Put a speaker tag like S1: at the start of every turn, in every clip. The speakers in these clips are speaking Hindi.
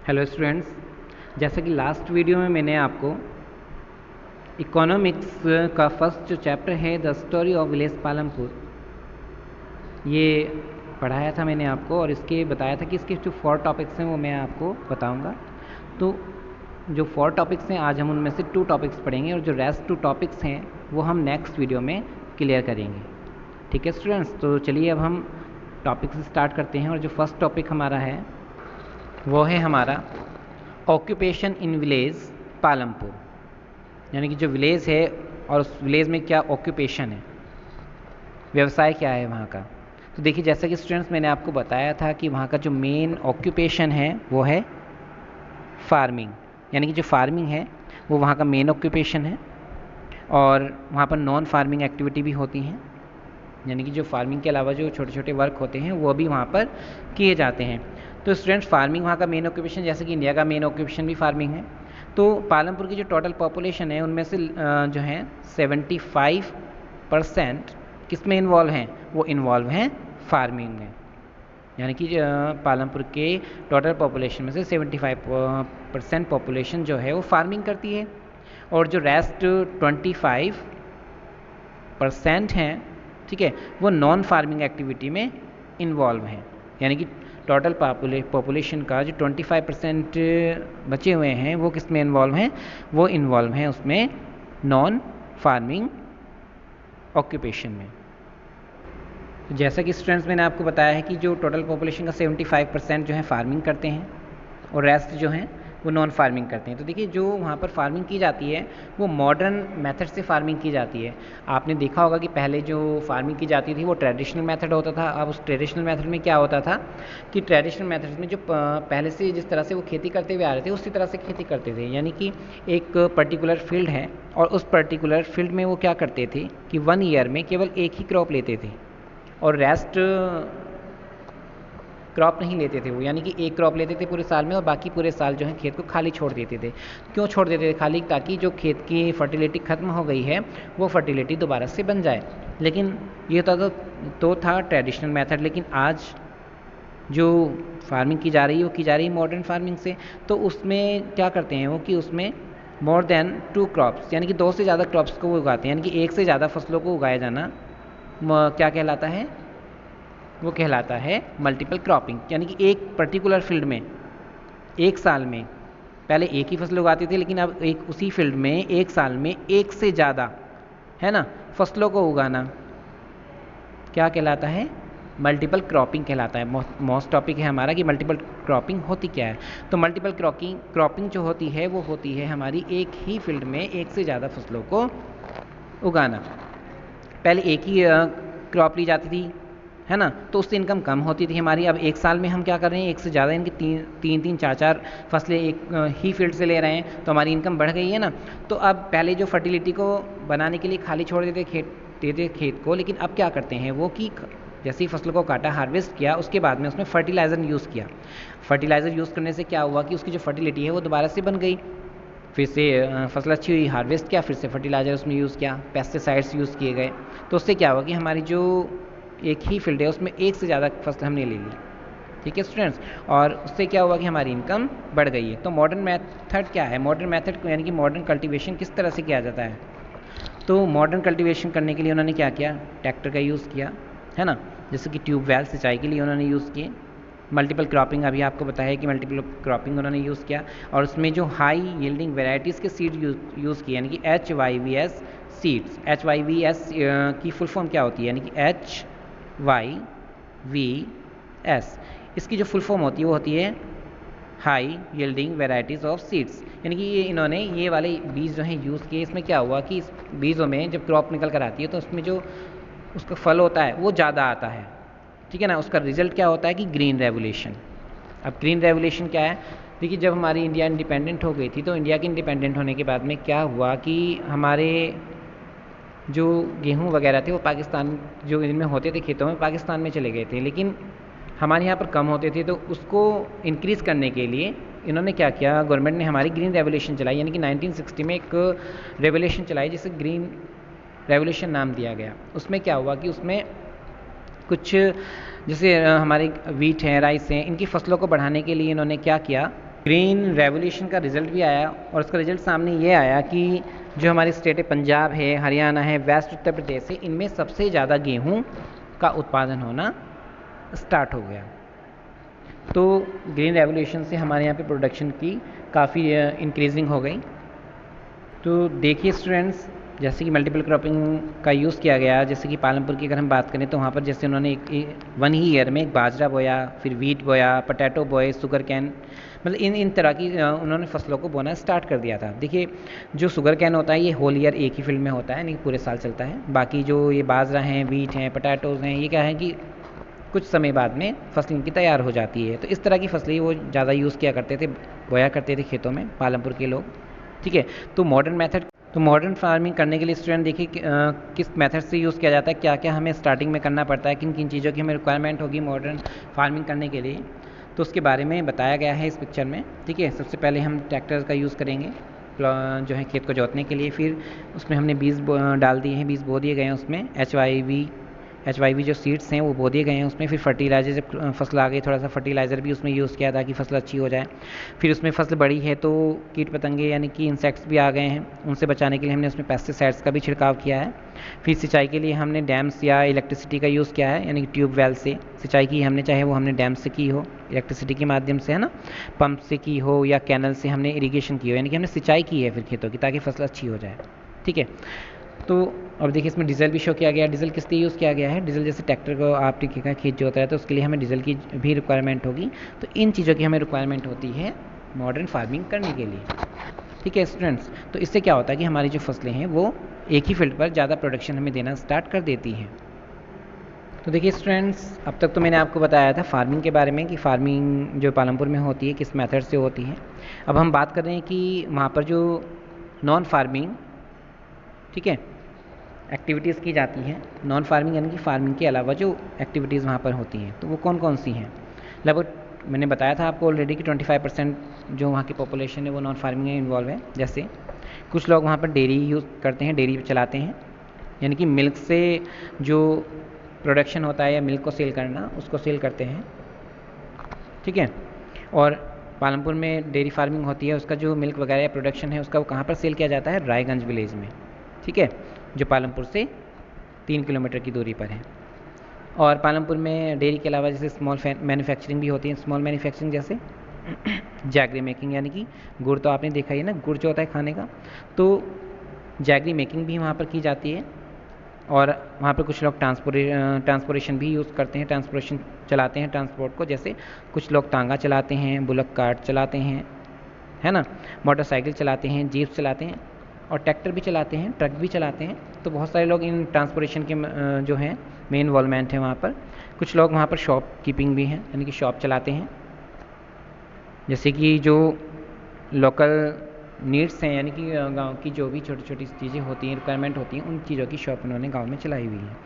S1: हेलो स्टूडेंट्स, जैसा कि लास्ट वीडियो में मैंने आपको इकोनॉमिक्स का फर्स्ट जो चैप्टर है the story of village Palampur ये पढ़ाया था मैंने आपको, और इसके बताया था कि इसके जो 4 टॉपिक्स हैं वो मैं आपको बताऊंगा। तो जो 4 टॉपिक्स हैं आज हम उनमें से 2 टॉपिक्स पढ़ेंगे, और जो रेस्ट 2 टॉपिक्स हैं वो हम नेक्स्ट वीडियो में क्लियर करेंगे। ठीक है स्टूडेंट्स, तो चलिए अब हम टॉपिक से स्टार्ट करते हैं। और जो फर्स्ट टॉपिक हमारा है वो है हमारा ऑक्यूपेशन इन विलेज पालमपुर, यानी कि जो विलेज है और उस विलेज में क्या ऑक्यूपेशन है, व्यवसाय क्या है वहाँ का। तो देखिए, जैसा कि स्टूडेंट्स मैंने आपको बताया था कि वहाँ का जो मेन ऑक्यूपेशन है वो है फार्मिंग, यानी कि जो फार्मिंग है वो वहाँ का मेन ऑक्यूपेशन है। और वहाँ पर नॉन फार्मिंग एक्टिविटी भी होती हैं, यानी कि जो फार्मिंग के अलावा जो छोटे छोटे वर्क होते हैं वो भी वहाँ पर किए जाते हैं। तो स्टूडेंट्स, फार्मिंग वहाँ का मेन ऑक्यूपेशन, जैसे कि इंडिया का मेन ऑक्यूपेशन भी फार्मिंग है। तो पालमपुर की जो टोटल पॉपुलेशन है उनमें से जो है 75% किस में इन्वॉल्व हैं, वो इन्वॉल्व हैं फार्मिंग में। यानी कि पालमपुर के टोटल पॉपुलेशन में से 75% पॉपुलेशन जो है वो फार्मिंग करती है, और जो रेस्ट 25% हैं, ठीक है, वो नॉन फार्मिंग एक्टिविटी में इन्वॉल्व हैं। यानी कि टोटल पॉपुलेशन का जो 25% बचे हुए हैं वो किस में इन्वॉल्व हैं, वो इन्वॉल्व हैं उसमें नॉन फार्मिंग ऑक्यूपेशन में। तो जैसा कि स्टूडेंट्स मैंने आपको बताया है कि जो टोटल पॉपुलेशन का 75% जो है फार्मिंग करते हैं, और रेस्ट जो हैं वो नॉन फार्मिंग करते हैं। तो देखिए, जो वहाँ पर फार्मिंग की जाती है वो मॉडर्न मेथड से फार्मिंग की जाती है। आपने देखा होगा कि पहले जो फार्मिंग की जाती थी वो ट्रेडिशनल मेथड होता था। अब उस ट्रेडिशनल मेथड में क्या होता था कि ट्रेडिशनल मेथड में जो पहले से जिस तरह से वो खेती करते हुए आ रहे थे उसी तरह से खेती करते थे। यानी कि एक पर्टिकुलर फील्ड है और उस पर्टिकुलर फील्ड में वो क्या करते थे कि 1 ईयर में केवल एक ही क्रॉप लेते थे और रेस्ट क्रॉप नहीं लेते थे वो, यानी कि एक क्रॉप लेते थे पूरे साल में और बाकी पूरे साल जो है खेत को खाली छोड़ देते थे। क्यों छोड़ देते थे खाली? ताकि जो खेत की फर्टिलिटी खत्म हो गई है वो फर्टिलिटी दोबारा से बन जाए। लेकिन ये तो था ट्रेडिशनल मेथड। लेकिन आज जो फार्मिंग की जा रही है वो की जा रही है मॉडर्न फार्मिंग से। तो उसमें क्या करते हैं वो कि उसमें मोर देन 2 क्रॉप्स, यानी कि 2 से ज़्यादा क्रॉप्स को वो उगाते हैं, यानी कि एक से ज़्यादा फसलों को उगाया जाना क्या कहलाता है, वो कहलाता है मल्टीपल क्रॉपिंग। यानी कि एक पर्टिकुलर फील्ड में एक साल में पहले एक ही फसल उगाते थे, लेकिन अब एक उसी फील्ड में एक साल में एक से ज़्यादा, है ना, फसलों को उगाना क्या कहलाता है, मल्टीपल क्रॉपिंग कहलाता है। मोस्ट टॉपिक है हमारा कि मल्टीपल क्रॉपिंग होती क्या है। तो मल्टीपल क्रॉपिंग जो होती है वो होती है हमारी एक ही फील्ड में एक से ज़्यादा फसलों को उगाना। पहले एक ही क्रॉप ली जाती थी, है ना, तो उससे इनकम कम होती थी हमारी। अब एक साल में हम क्या कर रहे हैं, एक से ज़्यादा इनकी 3-3, 4-4 फसलें एक ही फील्ड से ले रहे हैं, तो हमारी इनकम बढ़ गई है ना। तो अब पहले जो फर्टिलिटी को बनाने के लिए खाली छोड़ देते खेत को, लेकिन अब क्या करते हैं वो कि जैसे ही फसलों को काटा, हार्वेस्ट किया, उसके बाद में उसमें फर्टिलाइज़र यूज़ किया। फर्टिलाइज़र यूज़ करने से क्या हुआ कि उसकी जो फर्टिलिटी है वो दोबारा से बन गई। फिर से फसल अच्छी हुई, हार्वेस्ट किया, फिर से फर्टिलाइज़र उसमें यूज़ किया, पेस्टिसाइड्स यूज़ किए गए। तो उससे क्या हुआ कि हमारी जो एक ही फील्ड है उसमें एक से ज़्यादा फसल हमने ले ली। ठीक है स्टूडेंट्स, और उससे क्या हुआ कि हमारी इनकम बढ़ गई है। तो मॉडर्न मेथड क्या है, मॉडर्न मेथड यानी कि मॉडर्न कल्टीवेशन किस तरह से किया जाता है। तो मॉडर्न कल्टीवेशन करने के लिए उन्होंने क्या किया, ट्रैक्टर का यूज़ किया, है ना, जैसे कि ट्यूबवेल सिंचाई के लिए उन्होंने यूज़ किए। मल्टीपल क्रॉपिंग अभी आपको बताया है कि मल्टीपल क्रॉपिंग उन्होंने यूज़ किया, और उसमें जो हाई यील्डिंग वेराइटीज़ के सीड यूज़ किए, यानी कि HYVS सीड्स। HYVS की फुल फॉर्म क्या होती है, यानी कि HYVS, इसकी जो फुल फॉर्म होती है वो होती है high yielding varieties of seeds. यानी कि इन्होंने ये वाले बीज जो हैं यूज़ किए। इसमें क्या हुआ कि इस बीजों में जब क्रॉप निकल कर आती है तो उसमें जो उसका फल होता है वो ज़्यादा आता है, ठीक है ना। उसका रिजल्ट क्या होता है कि ग्रीन रेवोल्यूशन। अब ग्रीन रेवोल्यूशन क्या है, देखिए, जब हमारी इंडिया इंडिपेंडेंट हो गई थी तो इंडिया के इंडिपेंडेंट होने के बाद में क्या हुआ कि हमारे जो गेहूँ वगैरह थे वो पाकिस्तान, जो इनमें होते थे खेतों में, पाकिस्तान में चले गए थे, लेकिन हमारे यहाँ पर कम होते थे। तो उसको इंक्रीज़ करने के लिए इन्होंने क्या किया, गवर्नमेंट ने हमारी ग्रीन रेवोल्यूशन चलाई, यानी कि 1960 में एक रेवोल्यूशन चलाई जिसे ग्रीन रेवोल्यूशन नाम दिया गया। उसमें क्या हुआ कि उसमें कुछ जैसे हमारे वीट हैं, राइस हैं, इनकी फसलों को बढ़ाने के लिए इन्होंने क्या किया ग्रीन रेवोल्यूशन का रिज़ल्ट भी आया और उसका रिज़ल्ट सामने ये आया कि जो हमारी स्टेट है पंजाब है, हरियाणा है, वेस्ट उत्तर प्रदेश है, इनमें सबसे ज़्यादा गेहूं का उत्पादन होना स्टार्ट हो गया। तो ग्रीन रेवोल्यूशन से हमारे यहाँ पे प्रोडक्शन की काफ़ी इंक्रीजिंग हो गई। तो देखिए स्टूडेंट्स, जैसे कि मल्टीपल क्रॉपिंग का यूज़ किया गया, जैसे कि पालमपुर की अगर हम बात करें तो वहाँ पर जैसे उन्होंने वन ही ईयर में एक बाजरा बोया, फिर वीट बोया, पोटैटो बोए, शुगर कैन, मतलब इन तरह की उन्होंने फसलों को बोना स्टार्ट कर दिया था। देखिए जो शुगर कैन होता है ये होल ईयर एक ही फील्ड में होता है, नहीं पूरे साल चलता है। बाकी जो ये बाजरा हैं, वीट हैं, पोटैटोज़ हैं, ये क्या है कि कुछ समय बाद में फसल इनकी तैयार हो जाती है। तो इस तरह की फसलें वो ज़्यादा यूज़ किया करते थे, बोया करते थे खेतों में पालमपुर के लोग। ठीक है, तो मॉडर्न फार्मिंग करने के लिए स्टूडेंट देखिए किस मेथड से यूज़ किया जाता है, क्या क्या हमें स्टार्टिंग में करना पड़ता है, किन किन चीज़ों की हमें रिक्वायरमेंट होगी मॉडर्न फार्मिंग करने के लिए, तो उसके बारे में बताया गया है इस पिक्चर में। ठीक है, सबसे पहले हम ट्रैक्टर का यूज़ करेंगे जो है खेत को जोतने के लिए। फिर उसमें हमने बीज डाल दिए हैं, बीज बो दिए गए हैं उसमें, एच वाई वी जो सीड्स हैं वो बो दिए गए हैं उसमें। फिर फर्टिलाइज़र, जब फसल आ गई थोड़ा सा फर्टिलाइज़र भी उसमें यूज़ किया ताकि फसल अच्छी हो जाए। फिर उसमें फसल बड़ी है तो कीट पतंगे यानी कि इंसेक्ट्स भी आ गए हैं, उनसे बचाने के लिए हमने उसमें पेस्टिसाइड्स का भी छिड़काव किया है। फिर सिंचाई के लिए हमने डैम्स या इलेक्ट्रिसिटी का यूज़ किया है, यानी कि ट्यूबवेल से सिंचाई की हमने, चाहे वो हमने डैम से की हो इलेक्ट्रिसिटी के माध्यम से, है ना, पंप से की हो या कैनल से हमने इरीगेशन की हो, यानी कि हमने सिंचाई की है फिर खेतों की ताकि फसल अच्छी हो जाए। ठीक है, तो अब देखिए इसमें डीजल भी शो किया गया है। डीजल किस लिए यूज़ किया गया है, डीजल जैसे ट्रैक्टर को आप देखिएगा खेत जोता है तो उसके लिए हमें डीजल की भी रिक्वायरमेंट होगी। तो इन चीज़ों की हमें रिक्वायरमेंट होती है मॉडर्न फार्मिंग करने के लिए। ठीक है स्टूडेंट्स, तो इससे क्या होता है कि हमारी जो फसलें हैं वो एक ही फील्ड पर ज़्यादा प्रोडक्शन हमें देना स्टार्ट कर देती हैं। तो देखिए स्टूडेंट्स, अब तक तो मैंने आपको बताया था फार्मिंग के बारे में कि फार्मिंग जो पालमपुर में होती है किस मेथड से होती है। अब हम बात कर रहे हैं कि वहाँ पर जो नॉन फार्मिंग, ठीक है, एक्टिविटीज़ की जाती हैं, नॉन फार्मिंग यानी कि फार्मिंग के अलावा जो एक्टिविटीज़ वहाँ पर होती हैं तो वो कौन कौन सी हैं। लगभग मैंने बताया था आपको ऑलरेडी कि 25% जो वहाँ की पॉपुलेशन है वो नॉन फार्मिंग में इन्वॉल्व है। जैसे कुछ लोग वहाँ पर डेयरी यूज़ करते हैं, डेयरी चलाते हैं, यानी कि मिल्क से जो प्रोडक्शन होता है या मिल्क को सेल करना, उसको सेल करते हैं। ठीक है, और पालमपुर में डेयरी फार्मिंग होती है, उसका जो मिल्क वगैरह प्रोडक्शन है उसका वो कहाँ पर सेल किया जाता है, रायगंज विलेज में। ठीक है, जो पालमपुर से 3 किलोमीटर की दूरी पर है। और पालमपुर में डेयरी के अलावा जैसे स्मॉल मैन्युफैक्चरिंग भी होती है। स्मॉल मैन्युफैक्चरिंग जैसे जैगरी मेकिंग, यानी कि गुड़ तो आपने देखा ही है ना, गुड़ जो होता है खाने का, तो जैगरी मेकिंग भी वहाँ पर की जाती है। और वहाँ पर कुछ लोग ट्रांसपोर्टेशन भी यूज़ करते हैं, ट्रांसपोर्टेशन चलाते हैं ट्रांसपोर्ट को, जैसे कुछ लोग तांगा चलाते हैं, बुलक कार्ट चलाते हैं, है ना, मोटरसाइकिल चलाते हैं, जीप चलाते हैं, और ट्रैक्टर भी चलाते हैं, ट्रक भी चलाते हैं। तो बहुत सारे लोग इन ट्रांसपोर्टेशन के जो हैं में इन्वॉल्वमेंट है वहाँ पर। कुछ लोग वहाँ पर शॉप कीपिंग भी हैं, यानी कि शॉप चलाते हैं, जैसे कि जो लोकल नीड्स हैं, यानी कि गांव की जो भी छोटी छोटी चीज़ें होती हैं, रिक्वायरमेंट होती हैं, उन चीज़ों की शॉप उन्होंने गांव में चलाई हुई है।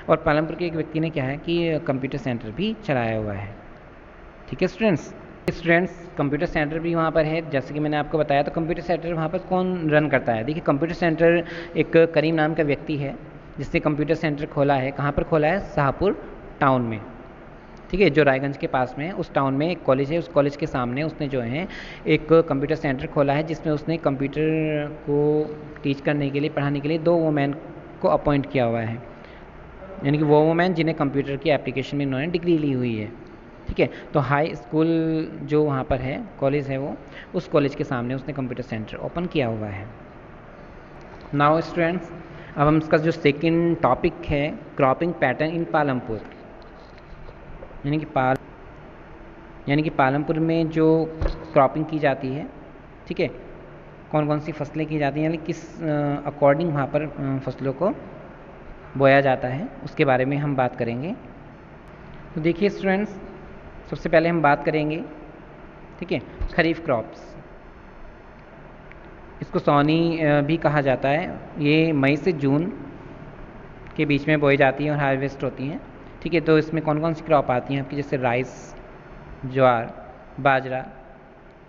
S1: और पालमपुर के एक व्यक्ति ने क्या है कि कंप्यूटर सेंटर भी चलाया हुआ है। ठीक है स्टूडेंट्स, कंप्यूटर सेंटर भी वहाँ पर है। जैसे कि मैंने आपको बताया, तो कंप्यूटर सेंटर वहाँ पर कौन रन करता है। देखिए कंप्यूटर सेंटर एक करीम नाम का व्यक्ति है जिसने कंप्यूटर सेंटर खोला है। कहाँ पर खोला है, शाहपुर टाउन में। ठीक है, जो रायगंज के पास में है, उस टाउन में एक कॉलेज है, उस कॉलेज के सामने उसने जो है एक कंप्यूटर सेंटर खोला है, जिसमें उसने कंप्यूटर को टीच करने के लिए, पढ़ाने के लिए 2 वुमेन को अपॉइंट किया हुआ है, यानी कि वो वुमेन जिन्हें कंप्यूटर की एप्लीकेशन में इन्होंने डिग्री ली हुई है। ठीक है, तो हाई स्कूल जो वहाँ पर है, कॉलेज है वो, उस कॉलेज के सामने उसने कंप्यूटर सेंटर ओपन किया हुआ है। नाउ स्टूडेंट्स, अब हम इसका जो सेकंड टॉपिक है, क्रॉपिंग पैटर्न इन पालमपुर, यानी कि पालमपुर में जो क्रॉपिंग की जाती है, ठीक है, कौन कौन सी फसलें की जाती हैं, यानी किस अकॉर्डिंग वहाँ पर फसलों को बोया जाता है, उसके बारे में हम बात करेंगे। तो देखिए स्टूडेंट्स, सबसे पहले हम बात करेंगे, ठीक है, खरीफ क्रॉप्स। इसको सौनी भी कहा जाता है। ये मई से जून के बीच में बोई जाती है और हार्वेस्ट होती हैं। ठीक है, तो इसमें कौन कौन सी क्रॉप आती हैं आपकी, जैसे राइस, ज्वार, बाजरा,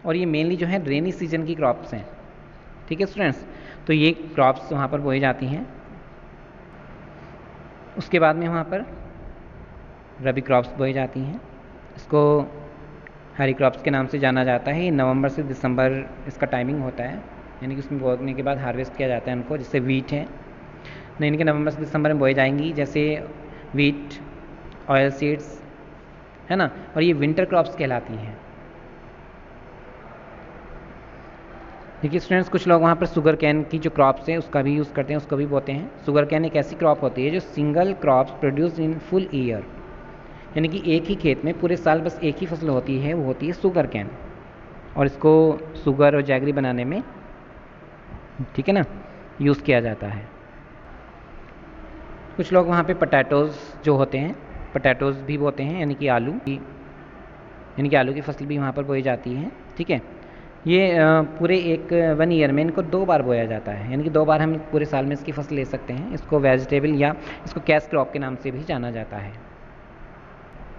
S1: और ये मेनली जो है रेनी सीजन की क्रॉप्स हैं। ठीक है स्टूडेंट्स, तो ये क्रॉप्स वहाँ पर बोई जाती हैं। उसके बाद में वहाँ पर रबी क्रॉप्स बोई जाती हैं। इसको हरी क्रॉप्स के नाम से जाना जाता है। ये नवंबर से दिसंबर इसका टाइमिंग होता है, यानी कि उसमें बोने के बाद हार्वेस्ट किया जाता है उनको। जैसे वीट है, यानी कि नवंबर से दिसंबर में बोई जाएंगी, जैसे वीट, ऑयल सीड्स, है ना। और ये विंटर क्रॉप्स कहलाती हैं। देखिए स्टूडेंट्स, कुछ लोग वहाँ पर शुगर कैन की जो क्रॉप्स हैं उसका भी यूज़ करते हैं, उसको भी बोते हैं। शुगर कैन एक ऐसी क्रॉप होती है जो single crops produce in full year, यानी कि एक ही खेत में पूरे साल बस एक ही फसल होती है, वो होती है शुगर कैन। और इसको शुगर और जैगरी बनाने में, ठीक है ना, यूज़ किया जाता है। कुछ लोग वहाँ पे पोटैटोज़ जो होते हैं, पोटैटोज़ भी बोते हैं, यानी कि आलू की फसल भी वहाँ पर बोई जाती है, ठीक है। ये पूरे एक 1 ईयर में इनको 2 बार बोया जाता है, यानी कि 2 बार हम पूरे साल में इसकी फसल ले सकते हैं। इसको वेजिटेबल या इसको कैश क्रॉप के नाम से भी जाना जाता है।